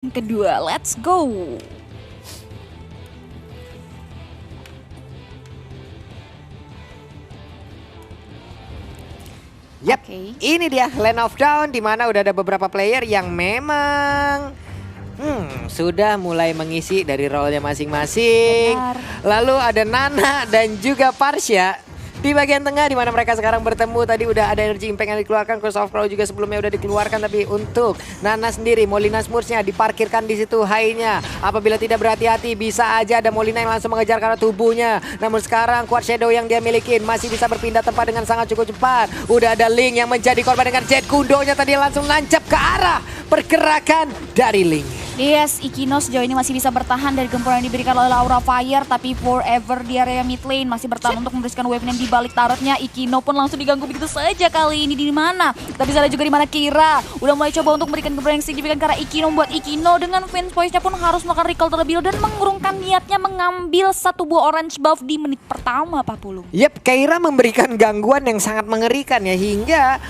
kedua, let's go. Yap, Oke. ini dia Land of Dawn, di mana udah ada beberapa player yang memang sudah mulai mengisi dari role-nya masing-masing. Benar. Lalu ada Nana dan juga Parsha di bagian tengah, di mana mereka sekarang bertemu. Tadi udah ada energy impact yang dikeluarkan, Curse of Crow juga sebelumnya udah dikeluarkan. Tapi untuk Nana sendiri, Molina Smurfsnya diparkirkan di situ high-nya. Apabila tidak berhati-hati, bisa aja ada Molina yang langsung mengejar karena tubuhnya. Namun sekarang Quad Shadow yang dia milikin masih bisa berpindah tempat dengan sangat cukup cepat. Udah ada Link yang menjadi korban dengan Jet Kundonya tadi langsung nancap ke arah pergerakan dari Link. Yes, Ikino sejauh ini masih bisa bertahan dari gempuran yang diberikan oleh Aura Fire. Tapi Forever di area mid lane masih bertahan untuk membersihkan wave yang di balik turretnya. Ikino pun langsung diganggu begitu saja kali ini di mana. Kita bisa lihat juga di mana Kira udah mulai coba untuk memberikan gempuran yang signifikan karena Ikino membuat Ikino dengan Fence Poise-nya pun harus melakukan recall terlebih dahulu dan mengurungkan niatnya mengambil satu buah orange buff di menit pertama, Pak Pulung. Yep, Keira memberikan gangguan yang sangat mengerikan ya, hingga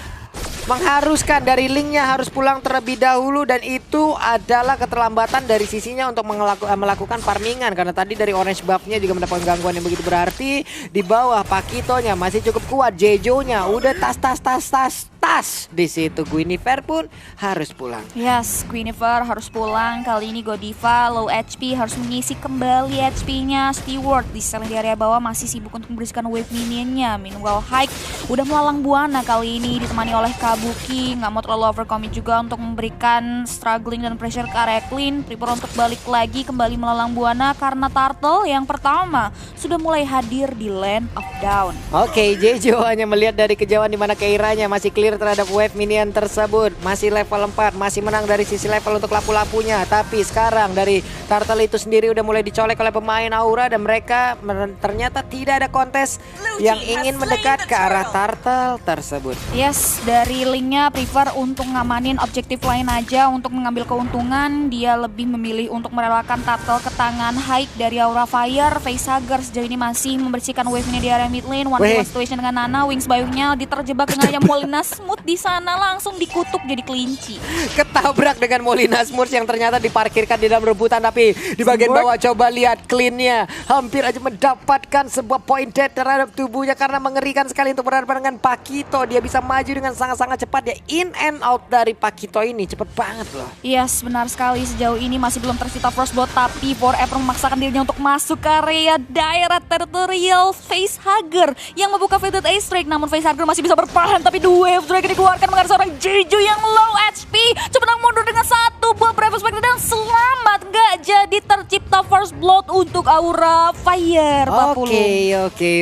mengharuskan dari Linknya harus pulang terlebih dahulu. Dan itu adalah keterlambatan dari sisinya untuk melakukan farmingan. Karena tadi dari orange buffnya juga mendapatkan gangguan yang begitu berarti. Di bawah Pakitonya masih cukup kuat, Jejonya udah tas di situ. Guinevere pun harus pulang. Yes, Guinevere harus pulang. Kali ini Godiva low HP harus mengisi kembali HP-nya. Steward di sel di area bawah masih sibuk untuk membersihkan wave minionnya. Meanwhile Hike udah melalang buana kali ini ditemani oleh Kabuki. Nggak mau terlalu overcommit juga untuk memberikan struggling dan pressure ke area clean. Prepare untuk balik lagi kembali melalang buana karena Turtle yang pertama sudah mulai hadir di Land of Dawn. Oke, Jejo hanya melihat dari kejauhan di mana Keiranya masih clear terhadap wave minion tersebut. Masih level 4, masih menang dari sisi level untuk lapu-lapunya. Tapi sekarang dari Turtle itu sendiri udah mulai dicolek oleh pemain Aura. Dan mereka ternyata tidak ada kontes yang ingin mendekat ke arah Turtle tersebut. Yes, dari Linknya prefer untuk ngamanin objektif lain aja untuk mengambil keuntungan. Dia lebih memilih untuk merelakan Turtle ke tangan Hike dari Aura Fire. Facehugger sejauh ini masih membersihkan wave-nya di area mid lane. One situation dengan Nana, Wings Bayunya diterjebak dengan yang Molina Smurf di sana langsung dikutuk jadi kelinci. Ketabrak dengan Molina Smurf yang ternyata diparkirkan di dalam rebutan. Tapi di bagian bawah coba lihat clean-nya. Hampir aja mendapatkan sebuah point dead terhadap tubuhnya karena mengerikan sekali untuk berhadapan dengan Pakito. Dia bisa maju dengan sangat-sangat cepat ya. In and out dari Pakito ini cepet banget loh. Yes, benar sekali. Sejauh ini masih belum tersita Frostbolt, tapi Forever memaksakan dirinya untuk masuk ke area daerah teritorial Facehugger yang membuka Fated Ace Strike. Namun Facehugger masih bisa bertahan, tapi dua Wave Drake dikeluarkan mengarah seorang Jeju yang low HP. Coba mundur dengan satu buah Brave Spectre dan selamat. Gak jadi tercipta First Blood untuk Aura Fire, Pak Pulung.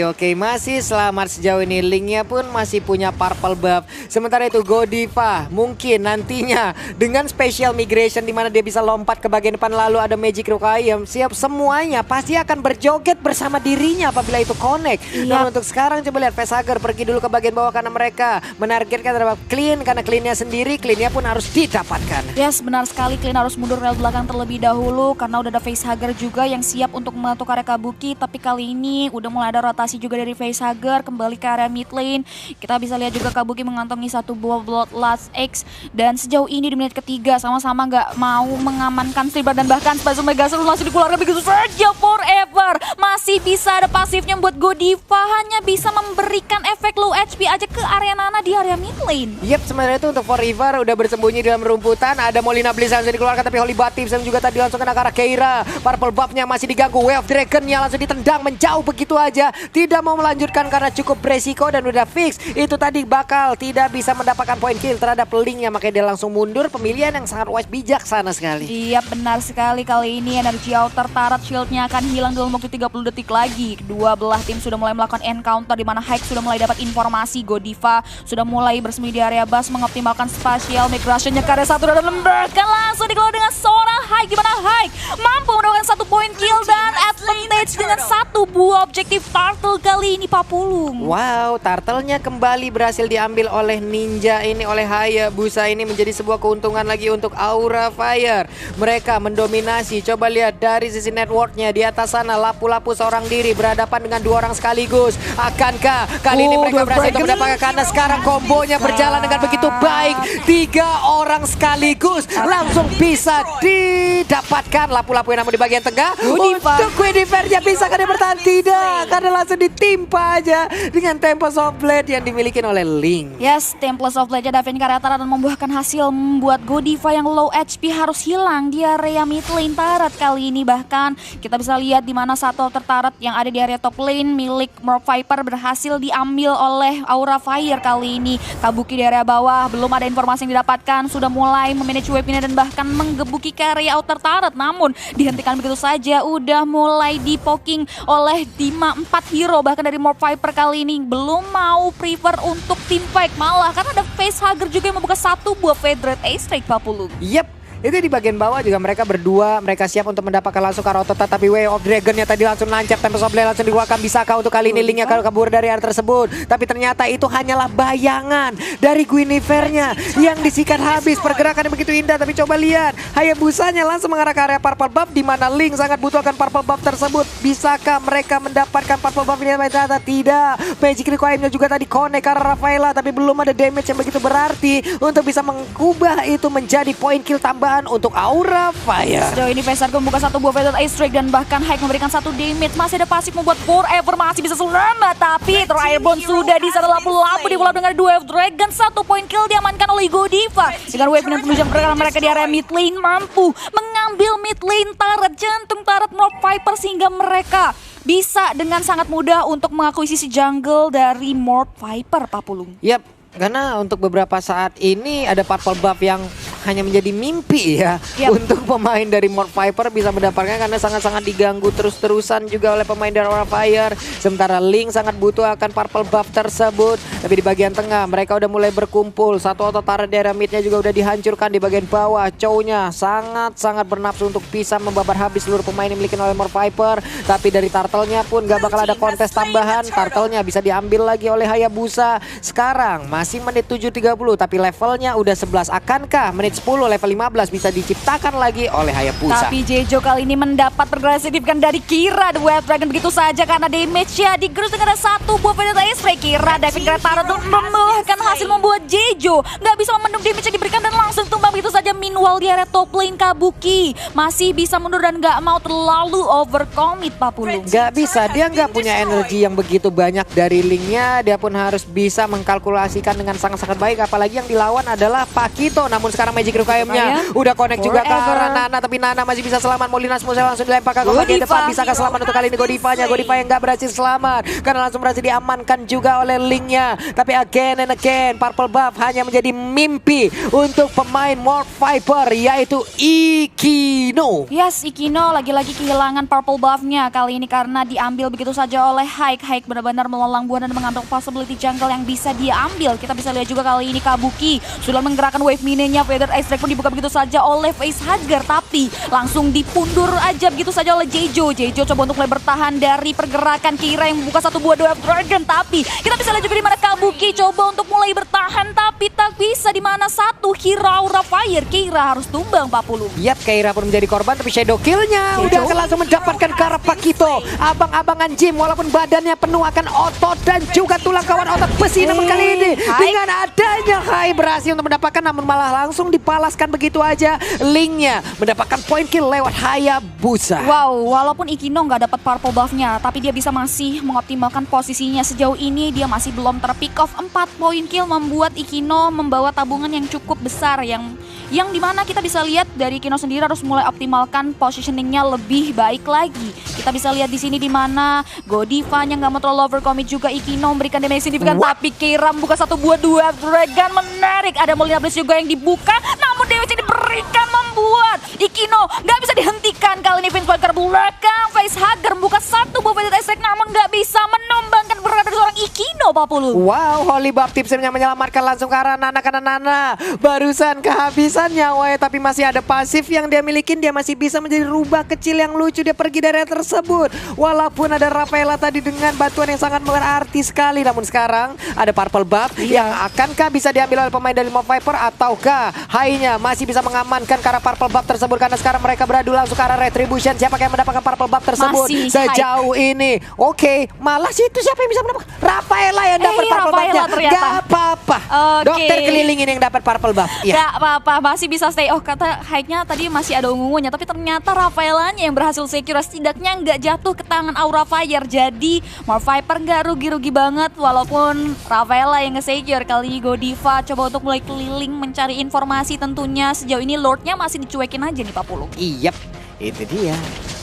Oke. Masih selamat sejauh ini. Linknya pun masih punya purple buff. Sementara itu Godiva mungkin nantinya dengan special migration di mana dia bisa lompat ke bagian depan, lalu ada magic requiem. Siap semuanya pasti akan berjoget bersama dirinya apabila itu connect. Namun untuk sekarang coba lihat Facehugger pergi dulu ke bagian bawah karena mereka menargetkan terhadap Clean. Karena Clean-nya sendiri, Clean-nya pun harus didapatkan. Yes, benar sekali. Clean harus mundur rel belakang terlebih dahulu karena udah ada Facehugger juga yang siap untuk membantu area Kabuki. Tapi kali ini udah mulai ada rotasi juga dari Facehugger kembali ke area mid lane. Kita bisa lihat juga Kabuki mengantongi satu buah Bloodlust X. Dan sejauh ini di menit ketiga sama-sama nggak mau mengamankan Silver dan bahkan Spazio Megasaurus langsung dikeluarkan begitu saja. Forever masih bisa ada pasifnya buat Godiva, hanya bisa memberikan efek low HP aja ke area Nana di area mid lane. Yep, sementara itu untuk Forever udah bersembunyi dalam rumputan. Ada Molina Bliss yang dikeluarkan, tapi Holy Batips yang juga tadi langsung kena ke arah Keira. Purple buff-nya masih diganggu, Wave Dragon-nya langsung ditendang menjauh begitu aja. Tidak mau melanjutkan karena cukup beresiko dan udah fix. Itu tadi bakal tidak bisa mendapatkan point kill terhadap Linknya, makanya dia langsung mundur. Pemilihan yang sangat wise, bijaksana sekali. Iya, benar sekali. Kali ini energi outer turret shieldnya akan hilang dalam waktu 30 detik lagi. Kedua belah tim sudah mulai melakukan encounter di mana Hike sudah mulai dapat informasi. Godiva sudah mulai bersembunyi di area bus mengoptimalkan spatial migration-nya ke area satu dan bahkan langsung dikeluarkan dengan seorang Hike, di mana Hike mampu mendapatkan satu point kill dan advantage dengan satu satu buah objektif turtle kali ini Papulung. Wow, turtle-nya kembali berhasil diambil oleh Ninja ini, oleh Hayabusa ini, menjadi sebuah keuntungan lagi untuk Aura Fire. Mereka mendominasi. Coba lihat dari sisi networknya di atas sana, lapu-lapu seorang diri berhadapan dengan dua orang sekaligus. Akankah kali ini mereka berhasil untuk mendapatkan, karena sekarang kombonya berjalan dengan begitu baik. 3 orang sekaligus langsung bisa didapatkan. Lapu-lapu yang namun di bagian tengah untuk Quinifer-nya, bisa kan dia bertahan? Tidak, karena langsung ditimpa aja dengan Tempest of Blade yang dimiliki oleh Ling. Yes, Tempest of Blade Davin Karatara dan membuahkan hasil membuat Godiva yang low HP harus hilang di area mid lane turret kali ini. Bahkan kita bisa lihat di mana satu turret yang ada di area top lane milik Morph Viper berhasil diambil oleh Aura Fire kali ini. Kabuki di area bawah belum ada informasi yang didapatkan, sudah mulai memanage wave-nya dan bahkan menggebuki ke area outer turret, namun dihentikan begitu saja. Udah mulai di-poking oleh 4 hero, bahkan dari Morph Viper kali ini belum mau prefer untuk team fight, malah karena ada Facehugger juga yang membuka satu buah Federate Ace-Strike Papulung. Yep. Itu di bagian bawah juga mereka berdua, mereka siap untuk mendapatkan langsung Karotota, tapi Way of Dragon-nya tadi langsung nancap. Tempest of Blade langsung dikeluarkan. Bisakah untuk kali ini Link-nya kabur dari area tersebut? Tapi ternyata itu hanyalah bayangan dari Guinevere-nya yang disikat habis. Pergerakannya begitu indah, tapi coba lihat Hayabusanya langsung mengarah ke area Purple Buff, di mana Link sangat butuh akan Purple Buff tersebut. Bisakah mereka mendapatkan Purple Buff ini? Ternyata tidak. Magic Requiem-nya juga tadi connect ke arah Rafaela, tapi belum ada damage yang begitu berarti untuk bisa mengubah itu menjadi poin kill tambahan untuk Aura Fire. Sejauh ini Facehugger membuka satu buah Federate Ace-Strike dan bahkan Hike memberikan satu damage. Masih ada pasif membuat Forever masih bisa selamat, tapi Airborne sudah di sana. Lapu-lapu diulap dengan dua Wave Dragon. Satu poin kill diamankan oleh Godiva. Dengan wave dan penunjang pergerakan mereka di area mid lane mampu mengambil mid lane turret, jantung turret Morph Viper, sehingga mereka bisa dengan sangat mudah untuk mengakuisisi jungle dari Morph Viper Papulung. Yap, karena untuk beberapa saat ini ada Purple Buff yang hanya menjadi mimpi ya. Untuk pemain dari Morph Viper bisa mendapatkan, karena sangat-sangat diganggu terus-terusan juga oleh pemain dari Aura Fire. Sementara Link sangat butuh akan Purple Buff tersebut. Tapi di bagian tengah mereka udah mulai berkumpul. Satu auto turret daerah midnya juga udah dihancurkan. Di bagian bawah Chow-nya sangat-sangat bernafsu untuk bisa membabar habis seluruh pemain yang dimiliki oleh Morph Viper. Tapi dari Turtle-nya pun gak bakal ada kontes tambahan. Turtle-nya bisa diambil lagi oleh Hayabusa. Sekarang masih menit 7.30, tapi levelnya udah 11. Akankah menit 10 level 15 bisa diciptakan lagi oleh Hayabusa? Tapi Jejo kali ini mendapat pergerakan signifikan dari Kira. The Wild Dragon begitu saja karena damage-nya digerus dengan ada satu buah Federate Ace-Strike. Kira Davin Karatara untuk membuahkan hasil membuat Jejo nggak bisa memendung damage yang diberikan dan langsung tumbang begitu saja. Meanwhile di area top lane Kabuki masih bisa mundur dan nggak mau terlalu overcommit Papulung. Nggak bisa, dia nggak punya energi yang begitu banyak dari Link-nya. Dia pun harus bisa mengkalkulasikan dengan sangat-sangat baik, apalagi yang dilawan adalah Pakito. Namun sekarang Magic Requiem-nya udah connect juga ke arah Nana, tapi Nana masih bisa selamat. Molinas Musa langsung dilempar ke bagian depan. Bisakah selamat untuk kali ini Godiva-nya? Godiva yang nggak berhasil selamat karena langsung berhasil diamankan juga oleh Link-nya. Tapi again and again Purple Buff hanya menjadi mimpi untuk pemain Morph Viper, yaitu Ikino. Yes, Ikino lagi-lagi kehilangan Purple Buff-nya kali ini karena diambil begitu saja oleh Hike. Hike benar-benar melalang buana dan mengambil possibility jungle yang bisa dia ambil. Kita bisa lihat juga kali ini Kabuki sudah menggerakkan wave mininya. Feather Ace-Strike pun dibuka begitu saja oleh Facehugger, tapi langsung dipundur aja begitu saja oleh Jejo. Jejo coba untuk mulai bertahan dari pergerakan Kira yang membuka satu buah Wave Dragon, tapi kita bisa lihat juga di mana Kabuki coba untuk mulai bertahan tapi tak bisa, di mana satu hero Aura Fire. Kira harus tumbang Papulung. Yap, Kira pun menjadi korban, tapi shadow kill-nya udah akan langsung mendapatkan ke arah Pakito. Abang-abangan gym walaupun badannya penuh akan otot dan juga tulang kawan otot besi, namun kali ini dengan adanya Hai berhasil untuk mendapatkan, namun malah langsung dipalaskan begitu aja. Link-nya mendapatkan poin kill lewat Hayabusa. Wow, walaupun Ikino nggak dapat purple buff-nya, tapi dia bisa masih mengoptimalkan posisinya. Sejauh ini dia masih belum ter-pick off. 4 poin kill membuat Ikino membawa tabungan yang cukup besar, yang dimana kita bisa lihat dari Ikino sendiri harus mulai optimalkan positioningnya lebih baik lagi. Kita bisa lihat di sini di mana Godiva-nya nggak mau terlalu overcommit juga. Ikino memberikan damage signifikan, tapi Kira membuka satu buah dua Dragon. Menarik, ada Molina Blaze juga yang dibuka, namun damage yang diberikan membuat Ikino nggak bisa dihentikan. Kali ini Vince Walker belakang, Facehugger membuka satu buah Federate Ace-Strike, namun nggak bisa menumbangkan pergerakan dari seorang Ikino Pak Pulu. Wow, Holy Baptismnya menyelamatkan langsung ke arah Nana karena Nana barusan kehabisan nyawanya, tapi masih ada pasif yang dia milikin. Dia masih bisa menjadi rubah kecil yang lucu. Dia pergi dari area tersebut. Walaupun ada Rafaela tadi dengan bantuan yang sangat berarti sekali. Namun sekarang ada Purple Buff yang akankah bisa diambil oleh pemain dari Mob Viper, ataukah Hai-nya masih bisa mengamankan ke arah Purple Buff tersebut, karena sekarang mereka beradu langsung ke arah Retribution. Siapa yang mendapatkan Purple Buff tersebut sejauh ini? Oke, malah sih itu siapa yang bisa mendapatkan? Rafaela yang dapat Purple Buff-nya. Gak apa-apa. Dokter keliling ini yang dapat Purple Buff. Gak apa-apa, masih bisa stay. Oh, kata Hyde-nya tadi masih ada ungu-ungunya, tapi ternyata Rafaelanya yang berhasil secure. Setidaknya nggak jatuh ke tangan Aura Fire. Jadi Mob Viper nggak rugi-rugi banget, walaupun Rafaela yang nge-secure. Kali ini Godiva coba untuk mulai keliling mencari informasi tentunya. Sejauh ini Lordnya masih dicuekin aja nih Pak Pulu. Iya, itu dia.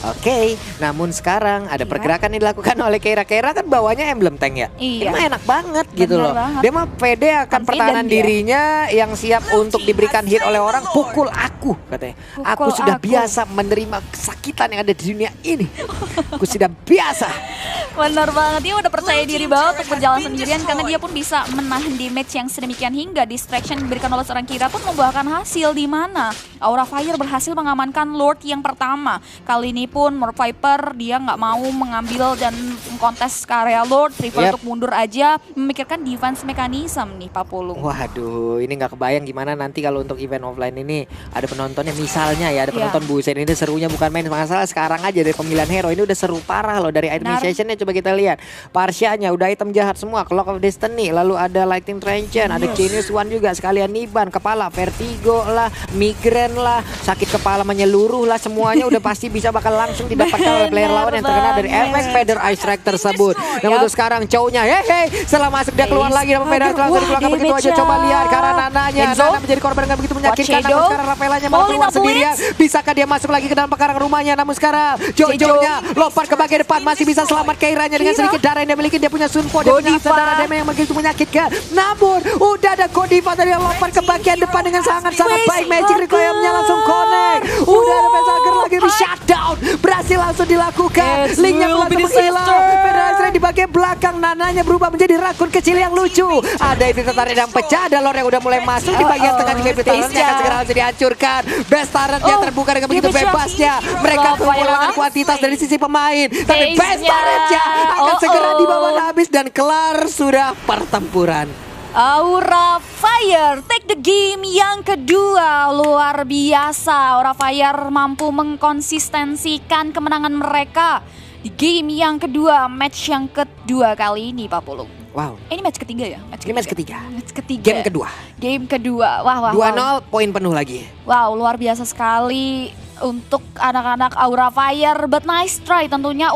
Oke, namun sekarang ada pergerakan yang dilakukan oleh Keira. Keira kan bawanya emblem tank ya. Ini mah enak banget gitu loh. Dia mah pede akan pertahanan dirinya yang siap untuk diberikan hit oleh orang. Pukul aku katanya. Aku sudah biasa menerima kesakitan yang ada di dunia ini. Aku sudah biasa. Benar banget, dia udah percaya diri banget untuk berjalan sendirian karena dia pun bisa menahan damage yang sedemikian hingga distraction diberikan oleh seorang Keira pun membuahkan hasil, di mana Aura Fire berhasil mengamankan Lord yang pertama. Kali ini pun Mob Viper dia nggak mau mengambil dan kontes ke area Lord, prefer untuk mundur aja, memikirkan defense mechanism nih Pak Pulung. Waduh, ini nggak kebayang gimana nanti kalau untuk event offline ini ada penontonnya, misalnya ya ada penonton buset ini serunya bukan main. Masalah sekarang aja dari pemilihan hero ini udah seru parah loh. Dari item initiation-nya coba kita lihat, Parsianya udah item jahat semua, Clock of Destiny, lalu ada Lightning Transient, ada Genius One juga, sekalian Niban, kepala, Vertigo lah, Migraine lah, sakit kepala menyeluruh lah, semuanya udah pasti bisa bakal langsung didapatkan oleh player lawan yang terkena dari efek Feather Ice Strike tersebut. Namun untuk sekarang Chow-nya setelah masuk dia keluar lagi dalam Feather langsung dikeluarkan begitu aja. Coba lihat karena Nananya, Nana menjadi korban yang begitu menyakitkan. Namun sekarang Rafaelanya malah keluar sendirian. Bisakah dia masuk lagi ke dalam pekarangan rumahnya? Namun sekarang Jojo-nya lompat ke bagian depan, masih bisa selamat. Keiranya dengan sedikit darah yang dia miliki, dia punya Sunpo, dia punya darah damage yang begitu menyakitkan. Namun udah ada Godiva tadi yang lompat ke bagian depan dengan sangat-sangat baik. Magic Recoil-nya langsung connect. Udah ada Pesager lagi di shutdown, berhasil langsung dilakukan. Linknya langsung menghilang. Pedasnya di bagian belakang, Nananya berubah menjadi rakun kecil yang lucu. Ada itu tertarik yang pecah, ada Lord yang udah mulai masuk di bagian tengah juga. Turretnya akan segera langsung dihancurkan. Best turretnya terbuka dengan begitu bebasnya. Mereka kekurangan kuantitas dari sisi pemain, tapi best turretnya akan segera dibawa habis dan kelar sudah pertempuran. Aura Fire take the game yang kedua, luar biasa. Aura Fire mampu mengkonsistensikan kemenangan mereka di game yang kedua, match yang kedua kali ini Pak Pulung. Wow. Ini match ketiga ya? Ini match ketiga. Match ketiga. Game kedua. Game kedua. Wah. 2-0 poin penuh lagi. Wow, luar biasa sekali untuk anak-anak Aura Fire, but nice try tentunya.